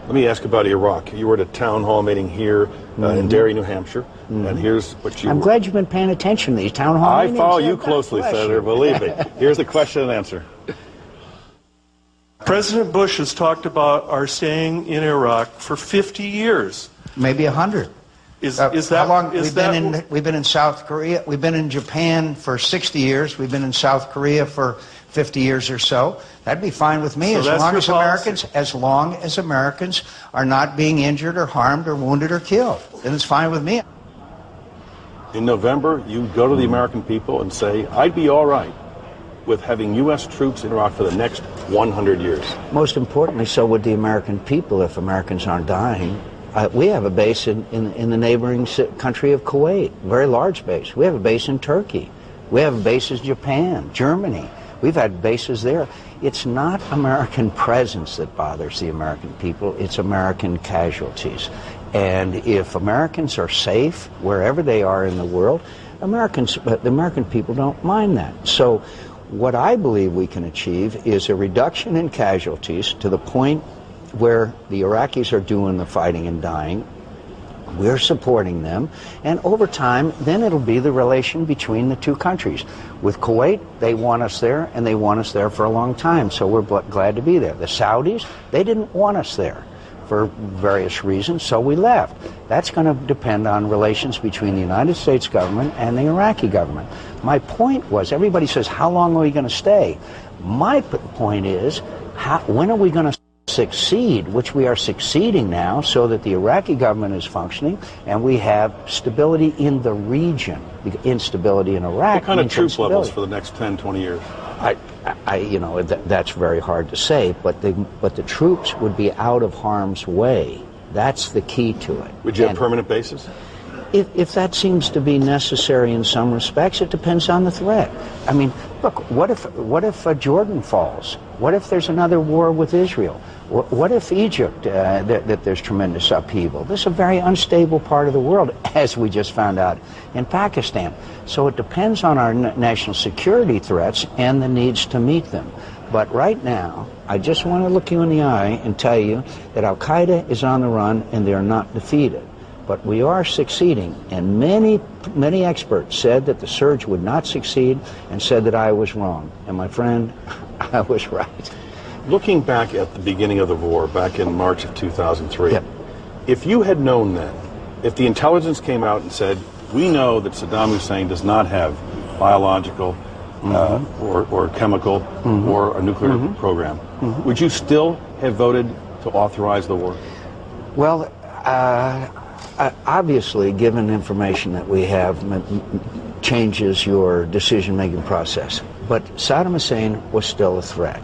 Let me ask about Iraq. You were at a town hall meeting here in Derry, New Hampshire, and here's what you I'm glad you've been paying attention to these town hall meetings. I follow you closely, Senator, believe me. Here's the question and answer. President Bush has talked about our staying in Iraq for 50 years. Maybe 100. Is that how long? we've We've been in South Korea. We've been in Japan for 60 years. We've been in South Korea for 50 years or so. That'd be fine with me, So as long as Americans are not being injured or harmed or wounded or killed. Then it's fine with me. In November, you go to the American people and say, I'd be all right with having U.S. troops in Iraq for the next 100 years. Most importantly, so would the American people if Americans aren't dying. We have a base in the neighboring country of Kuwait, a very large base. We have a base in Turkey. We have bases in Japan, Germany. We've had bases there. It's not American presence that bothers the American people. It's American casualties. And if Americans are safe wherever they are in the world, the American people don't mind that. So what I believe we can achieve is a reduction in casualties to the point where the Iraqis are doing the fighting and dying. We're supporting them, and over time, then it'll be the relation between the two countries. With Kuwait, they want us there, and they want us there for a long time, so we're glad to be there. The Saudis, they didn't want us there for various reasons, so we left. That's going to depend on relations between the United States government and the Iraqi government. My point was, everybody says, how long are we going to stay? My point is, when are we going to succeed, which we are succeeding now, so that the Iraqi government is functioning and we have stability in the region. Instability in Iraq. What kind of troop levels for the next 10, 20 years? That's very hard to say, but the troops would be out of harm's way. That's the key to it. Would you have permanent bases? If that seems to be necessary in some respects, it depends on the threat. I mean, look, what if Jordan falls? What if there's another war with Israel? What if Egypt, that there's tremendous upheaval? This is a very unstable part of the world, as we just found out in Pakistan. So it depends on our national security threats and the needs to meet them. But right now, I just want to look you in the eye and tell you that Al-Qaeda is on the run and they're not defeated. But we are succeeding, and many experts said that the surge would not succeed and said that I was wrong. And my friend, I was right. Looking back at the beginning of the war, back in March of 2003, yep. If you had known then, if the intelligence came out and said, we know that Saddam Hussein does not have biological or chemical or a nuclear program, would you still have voted to authorize the war? Well, obviously, given information that we have, changes your decision-making process. But Saddam Hussein was still a threat.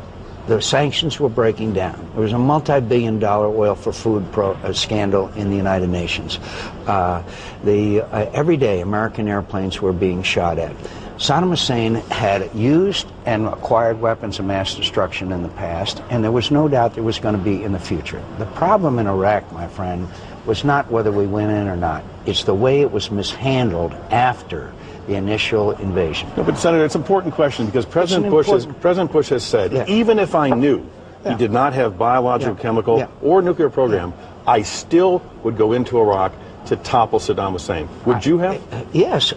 The sanctions were breaking down. There was a multi-billion-dollar oil for food scandal in the United Nations. Every day, American airplanes were being shot at. Saddam Hussein had used and acquired weapons of mass destruction in the past, and there was no doubt there was going to be in the future. The problem in Iraq, my friend, was not whether we went in or not. It's the way it was mishandled after the initial invasion. No, but Senator, it's an important question because President Bush has said, even if I knew he did not have biological, chemical, or nuclear program, I still would go into Iraq to topple Saddam Hussein. Would you have? Yes.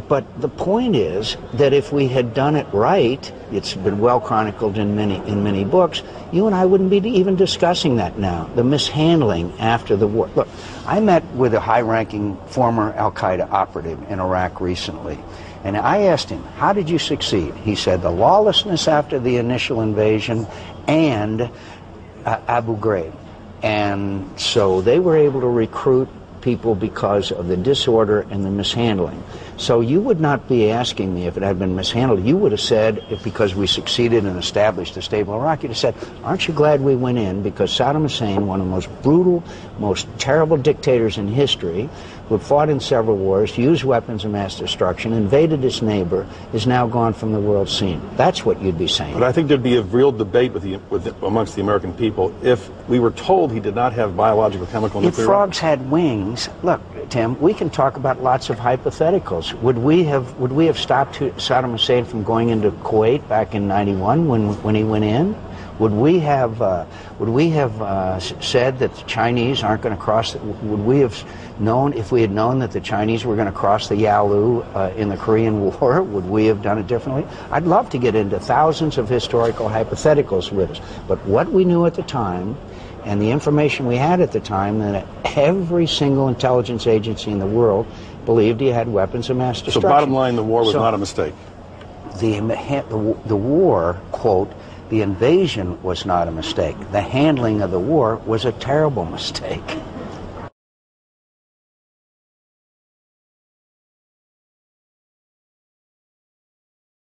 But the point is that if we had done it right, it's been well chronicled in many books, you and I wouldn't be even discussing that now, the mishandling after the war. Look, I met with a high-ranking former al-Qaeda operative in Iraq recently, and I asked him, how did you succeed? He said, the lawlessness after the initial invasion and Abu Ghraib. And so they were able to recruit people because of the disorder and the mishandling. So you would not be asking me if it had been mishandled. You would have said, if because we succeeded and established a stable Iraq, you'd have said, aren't you glad we went in? Because Saddam Hussein, one of the most brutal, most terrible dictators in history, who had fought in several wars, used weapons of mass destruction, invaded his neighbor, is now gone from the world scene. That's what you'd be saying. But I think there'd be a real debate amongst the American people if we were told he did not have biological, chemical, nuclear. If frogs had wings, look, Tim, we can talk about lots of hypotheticals. Would we have stopped Saddam Hussein from going into Kuwait back in '91 when he went in? Would we have said that the Chinese aren't going to cross? Would we have known, if we had known that the Chinese were going to cross the Yalu in the Korean War? Would we have done it differently? I'd love to get into thousands of historical hypotheticals with us, but what we knew at the time, and the information we had at the time, that every single intelligence agency in the world believed he had weapons of mass destruction. So bottom line, the war was not a mistake. The war, quote, the invasion was not a mistake. The handling of the war was a terrible mistake.